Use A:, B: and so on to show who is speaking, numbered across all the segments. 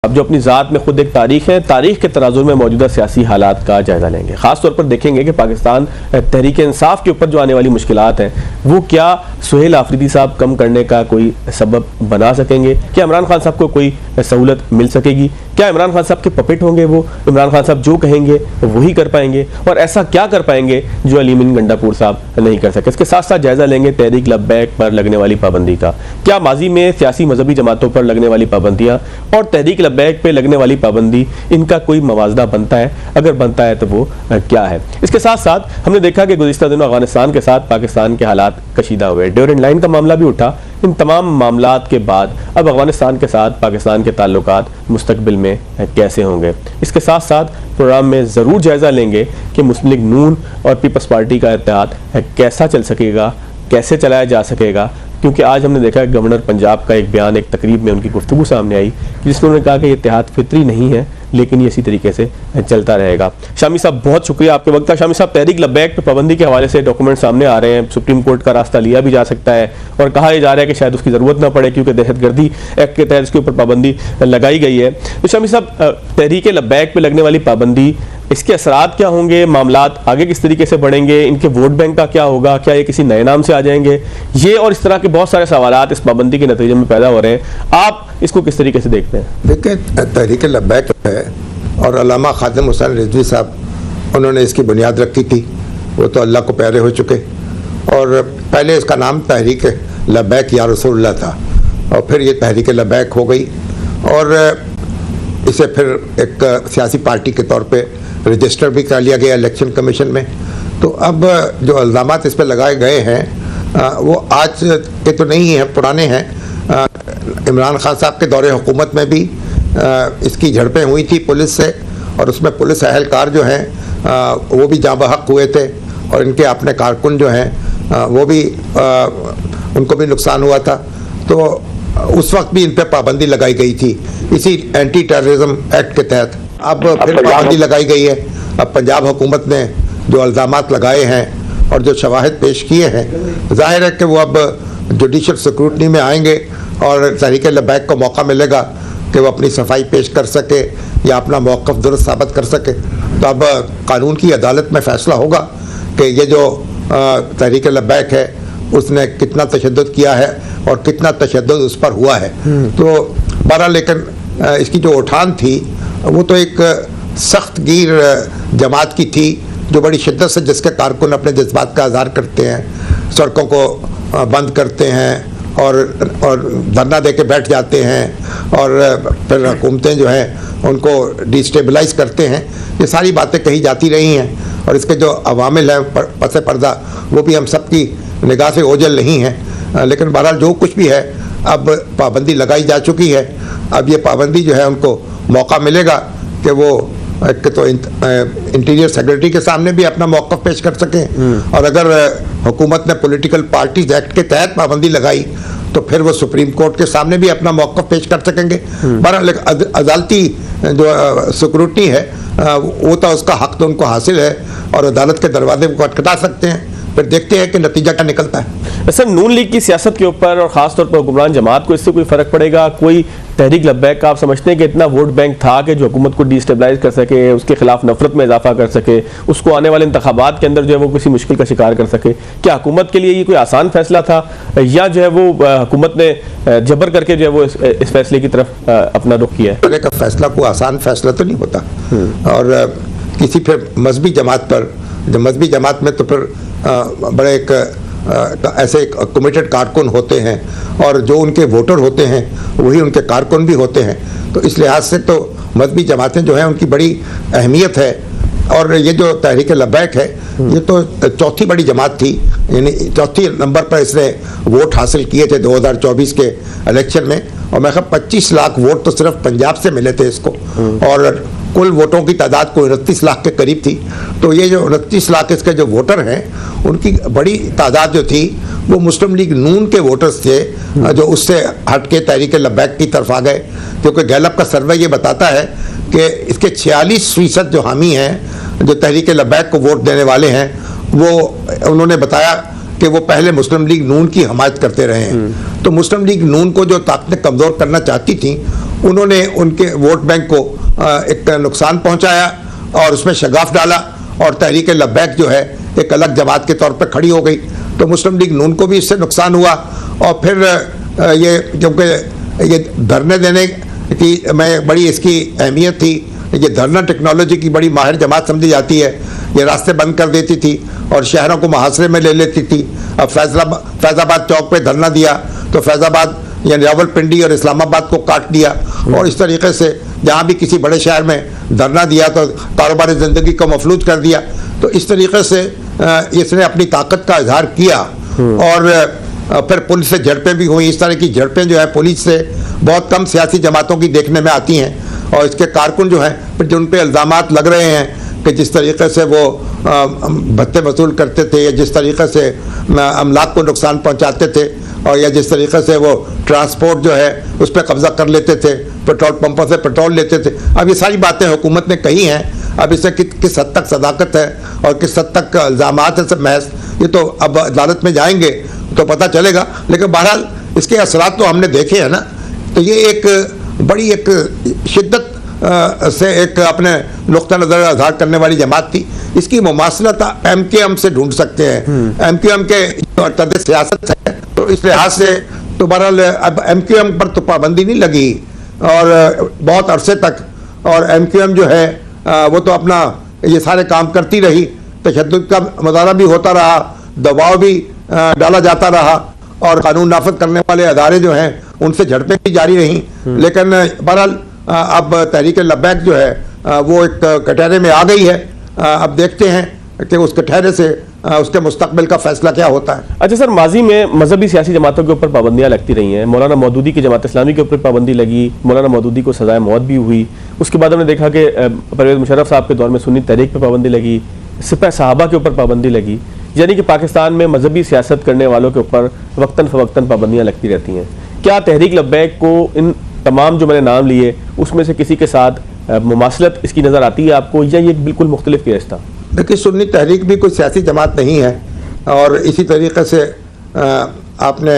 A: अब जो अपनी ज़ात में खुद एक तारीख है, तारीख के तराजुर में मौजूदा सियासी हालात का जायज़ा लेंगे। ख़ास तौर पर देखेंगे कि पाकिस्तान तहरीक इंसाफ के ऊपर जो आने वाली मुश्किलात हैं वो क्या सुहेल आफरीदी साहब कम करने का कोई सबब बना सकेंगे? क्या इमरान खान साहब को कोई सहूलत मिल सकेगी? क्या इमरान खान साहब के पपेट होंगे वो? इमरान खान साहब जो कहेंगे वही कर पाएंगे? और ऐसा क्या कर पाएंगे जो अलीमीन गंडापुर साहब नहीं कर सके? इसके साथ साथ जायज़ा लेंगे तहरीक लब्बैक पर लगने वाली पाबंदी का। क्या माजी में सियासी मजहबी जमातों पर लगने वाली पाबंदियाँ और तहरीक लब्बैक पे लगने वाली पाबंदी, इनका कोई मवाजदा बनता है? अगर बनता है तो वो क्या है? इसके साथ साथ हमने देखा कि गुज़िश्ता दिनों अफगानिस्तान के साथ पाकिस्तान के हालात कशीदा हुए, ड्यूरेंट लाइन का मामला भी उठा। इन तमाम मामलात के बाद अब अफगानिस्तान के साथ पाकिस्तान के ताल्लुकात मुस्तकबिल में कैसे होंगे? इसके साथ साथ प्रोग्राम में ज़रूर जायज़ा लेंगे कि मुस्लिम लीग नून और पीपल्स पार्टी का इत्तेहाद कैसा चल सकेगा, कैसे चलाया जा सकेगा। क्योंकि आज हमने देखा गवर्नर पंजाब का एक बयान, एक तकरीब में उनकी गुफ्तगू सामने आई जिसमें उन्होंने कहा कि ये इत्तेहाद फितरी नहीं है, लेकिन ये इसी तरीके से चलता रहेगा। शामी साहब बहुत शुक्रिया आपके वक्त का। शामी साहब, तहरीक लब्बैक पे पाबंदी के हवाले से डॉक्यूमेंट सामने आ रहे हैं, सुप्रीम कोर्ट का रास्ता लिया भी जा सकता है और कहा यह जा रहा है कि शायद उसकी ज़रूरत ना पड़े क्योंकि दहशतगर्दी एक्ट के तहत इसके ऊपर पाबंदी लगाई गई है। तो शामी साहब, तहरीक लब्बैक पे लगने वाली पाबंदी, इसके असरात क्या होंगे? मामलात आगे किस तरीके से बढ़ेंगे? इनके वोट बैंक का क्या होगा? क्या ये किसी नए नाम से आ जाएंगे? ये और इस तरह के बहुत सारे सवालात इस पाबंदी के नतीजे में पैदा हो रहे हैं। आप इसको किस तरीके से देखते हैं?
B: देखिए, तहरीक लब्बैक है और अल्लामा खादिम हुसैन रिजवी साहब उन्होंने इसकी बुनियाद रखी थी। वो तो अल्लाह को प्यारे हो चुके और पहले इसका नाम तहरीक लब्बैक या रसूलुल्लाह था और फिर ये तहरीक लब्बैक हो गई और इसे फिर एक सियासी पार्टी के तौर पे रजिस्टर भी कर लिया गया इलेक्शन कमीशन में। तो अब जो इल्ज़ामात इस पर लगाए गए हैं वो आज के तो नहीं हैं, पुराने हैं। इमरान खान साहब के दौरे हुकूमत में भी इसकी झड़पें हुई थी पुलिस से और उसमें पुलिस अहलकार जो हैं वो भी जाँ बहक हुए थे और इनके अपने कारकुन जो हैं वो भी उनको भी नुकसान हुआ था। तो उस वक्त भी इन पर पाबंदी लगाई गई थी इसी एंटी टेररिज्म एक्ट के तहत। अब फिर पाबंदी लगाई गई है। अब पंजाब हुकूमत ने जो इल्ज़ामात लगाए हैं और जो शवाहिद पेश किए हैं, जाहिर है कि वो अब जुडिशल स्क्रूटनी में आएंगे और तहरीक लब्बैक को मौका मिलेगा कि वो अपनी सफाई पेश कर सके या अपना मौक़िफ़ दुरुस्त साबित कर सके। तो अब कानून की अदालत में फ़ैसला होगा कि ये जो तहरीक लब्बैक है उसने कितना तशद्दुद किया है और कितना तशद्दुद उस पर हुआ है। तो बहरहाल लेकिन इसकी जो उठान थी वो तो एक सख्त गिर जमात की थी जो बड़ी शिद्दत से जिसके कारकुन अपने जज्बात का इज़हार करते हैं, सड़कों को बंद करते हैं और धरना दे के बैठ जाते हैं और फिर हुकूमतें जो हैं उनको डिस्टेबलाइज करते हैं। ये सारी बातें कही जाती रही हैं और इसके जो अवामिल हैं पसे पर्दा वो भी हम सब की निगाह से ओझल नहीं हैं। लेकिन बहरहाल जो कुछ भी है अब पाबंदी लगाई जा चुकी है। अब ये पाबंदी जो है उनको मौका मिलेगा कि वो तो इंटीरियर सेक्रेटरी के सामने भी अपना मौक़िफ़ पेश कर सकें और अगर हुकूमत ने पॉलिटिकल पार्टीज एक्ट के तहत पाबंदी लगाई तो फिर वो सुप्रीम कोर्ट के सामने भी अपना मौक़िफ़ पेश कर सकेंगे। बहरहाल अदालती जो स्क्रूटनी है वो तो उसका हक तो उनको हासिल है और अदालत के दरवाजे को खटखटा सकते हैं। फिर देखते हैं कि नतीजा क्या निकलता है।
A: सर, नून लीग की सियासत के ऊपर और ख़ास तौर पर हुक्मरान जमात को इससे कोई फ़र्क पड़ेगा? कोई तहरीक लब्बैक का आप समझते हैं कि इतना वोट बैंक था कि जो हुकूमत को डिस्टेबलाइज कर सके, उसके खिलाफ नफरत में इजाफा कर सके, उसको आने वाले इंतखाबात के अंदर जो है वो किसी मुश्किल का शिकार कर सके? क्या हुकूमत के लिए ये कोई आसान फैसला था या जो है वो हुकूमत ने जबर करके जो है वो इस फैसले की तरफ अपना रुख किया है?
B: फैसला कोई आसान फैसला तो नहीं होता और किसी फिर मजहबी जमात पर, जब मजहबी जमात में तो फिर बड़े एक ऐसे कमिटेड कारकुन होते हैं और जो उनके वोटर होते हैं वही उनके कारकुन भी होते हैं। तो इस लिहाज से तो मजहबी जमातें जो हैं उनकी बड़ी अहमियत है। और ये जो तहरीक लब्बैक है ये तो चौथी बड़ी जमात थी, यानी चौथी नंबर पर इसने वोट हासिल किए थे 2024 के इलेक्शन में और मैं ख्याल 25 लाख वोट तो सिर्फ पंजाब से मिले थे इसको और कुल वोटों की तादाद को 29 लाख के करीब थी। तो ये जो 29 लाख इसके जो वोटर हैं उनकी बड़ी तादाद जो थी वो मुस्लिम लीग नून के वोटर्स थे जो उससे हट के तहरीक लब्बैक की तरफ आ गए। क्योंकि गैलप का सर्वे ये बताता है कि इसके 46% जो हामी हैं जो तहरीक लब्बैक को वोट देने वाले हैं वो उन्होंने बताया कि वो पहले मुस्लिम लीग नून की हमायत करते रहे हैं। तो मुस्लिम लीग नून को जो ताकतें कमज़ोर करना चाहती थी उन्होंने उनके वोट बैंक को एक नुकसान पहुंचाया और उसमें शगाफ डाला और तहरीक लब्बैक जो है एक अलग जमात के तौर पर खड़ी हो गई। तो मुस्लिम लीग नून को भी इससे नुकसान हुआ। और फिर ये क्योंकि ये धरने देने की मैं बड़ी इसकी अहमियत थी, ये धरना टेक्नोलॉजी की बड़ी माहिर जमात समझी जाती है। ये रास्ते बंद कर देती थी और शहरों को मुहासरे में ले लेती थी। अब फैज़ाबाद चौक पे धरना दिया तो फैज़ाबाद यानी रावलपिंडी और इस्लामाबाद को काट दिया और इस तरीके से जहाँ भी किसी बड़े शहर में धरना दिया तो कारोबारी ज़िंदगी को मफलूज कर दिया। तो इस तरीके से इसने अपनी ताकत का इजहार किया और फिर पुलिस से झड़पें भी हुई। इस तरह की झड़पें जो है पुलिस से बहुत कम सियासी जमातों की देखने में आती हैं और इसके कारकुन जो हैं जो उन पर इल्ज़ामात लग रहे हैं कि जिस तरीके से वो भत्ते वसूल करते थे या जिस तरीके से अमलाक को नुकसान पहुंचाते थे और या जिस तरीके से वो ट्रांसपोर्ट जो है उस पर कब्जा कर लेते थे, पेट्रोल पंपों से पेट्रोल लेते थे। अब ये सारी बातें हुकूमत ने कही हैं। अब इससे किस हद तक सदाकत है और किस हद तक इल्ज़ामात है सब महज, ये तो अब अदालत में जाएंगे तो पता चलेगा। लेकिन बहरहाल इसके असरात तो हमने देखे हैं ना। तो ये एक बड़ी एक शिद्दत से एक अपने नुक्ता नज़र आधार करने वाली जमात थी। इसकी मुमासलत MKM से ढूंढ सकते हैं। MKM के तद सियासत है तो इस लिहाज से तो बहरहाल अब MKM पर तो पाबंदी नहीं लगी और बहुत अरसे तक, और MKM जो है वो तो अपना ये सारे काम करती रही। तशद्दुद का मुजाहरा भी होता रहा, दबाव भी डाला जाता रहा और कानून नाफिज करने वाले अदारे जो हैं उनसे झड़पें भी जारी रहीं। लेकिन बहरहाल अब तहरीक लब्बैक जो है वो एक कटहरे में आ गई है। अब देखते हैं कि उस कटहरे से उसके मुस्तकबिल का फैसला क्या होता है।
A: अच्छा सर, माजी में मजहबी सियासी जमातों के ऊपर पाबंदियां लगती रही हैं। मौलाना मौदूदी की जमात इस्लामी के ऊपर पाबंदी लगी, मौलाना मौदूदी को सजाए मौत भी हुई। उसके बाद हमने देखा कि परवेज़ मुशर्रफ साहब के दौर में सुन्नी तहरीक पर पाबंदी लगी, सिपह सहाबा के ऊपर पाबंदी लगी। यानी कि पाकिस्तान में मजहबी सियासत करने वालों के ऊपर वक्तन फ़वक्तन पाबंदियाँ लगती रहती हैं। क्या तहरीक लब्बैक को इन तमाम जो मैंने नाम लिए उसमें से किसी के साथ मुमासलत इसकी नज़र आती है आपको, या ये बिल्कुल मुख्तलिफ केस था?
B: देखिए, सुन्नी तहरीक भी कोई सियासी जमात नहीं है और इसी तरीके से आपने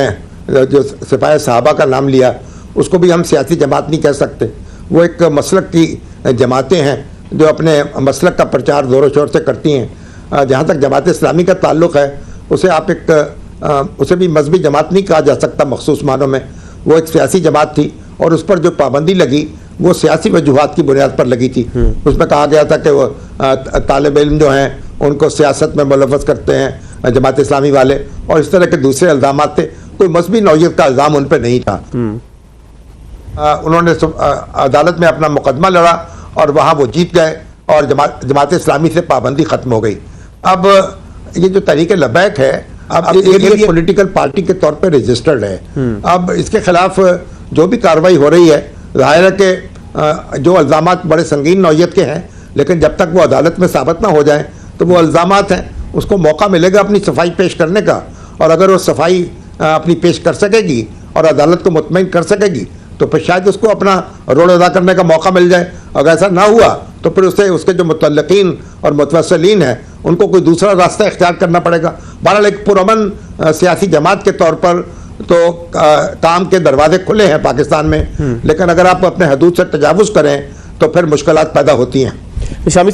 B: जो सिपाही साहबा का नाम लिया उसको भी हम सियासी जमात नहीं कह सकते। वो एक मसलक की जमातें हैं जो अपने मसलक का प्रचार ज़ोरों शोर से करती हैं। जहाँ तक जमात इस्लामी का ताल्लुक़ है उसे आप उसे भी मजहबी जमात नहीं कहा जा सकता मखसूस मानों में। वो एक सियासी जमात थी और उस पर जो पाबंदी लगी वो सियासी वजूहात की बुनियाद पर लगी थी। उसमें कहा गया था कि वो तालिब इल्म जो हैं उनको सियासत में मुलव्वस करते हैं जमात इस्लामी वाले, और इस तरह के दूसरे इल्ज़ामात थे। कोई मजहबी नौयत का इल्ज़ाम उन पर नहीं था। उन्होंने अदालत में अपना मुकदमा लड़ा और वहाँ वो जीत गए और जमात इस्लामी से पाबंदी ख़त्म हो गई। अब ये जो तहरीक लब्बैक है अब ये पॉलिटिकल पार्टी के तौर पर रजिस्टर्ड है। अब इसके खिलाफ जो भी कार्रवाई हो रही है, ज़ाहिर है कि जो इल्ज़ामात बड़े संगीन नौयत के हैं, लेकिन जब तक वो अदालत में साबित ना हो जाए तो वो इल्ज़ामात हैं, उसको मौका मिलेगा अपनी सफाई पेश करने का। और अगर वो सफाई अपनी पेश कर सकेगी और अदालत को मुतमईन कर सकेगी तो फिर शायद उसको अपना रोल अदा करने का मौका मिल जाए। अगर ऐसा ना हुआ तो फिर उसके जो मुतल्लिकीन और मुतवस्सिलीन हैं उनको कोई दूसरा रास्ता इख्तियार करना पड़ेगा। बहरहाल एक पुरअमन सियासी जमात के तौर पर तो काम के दरवाजे खुले हैं पाकिस्तान में, लेकिन अगर आप अपने हदूद से तजावुज़ करें तो फिर मुश्किलात पैदा होती हैं।
A: शामी साहब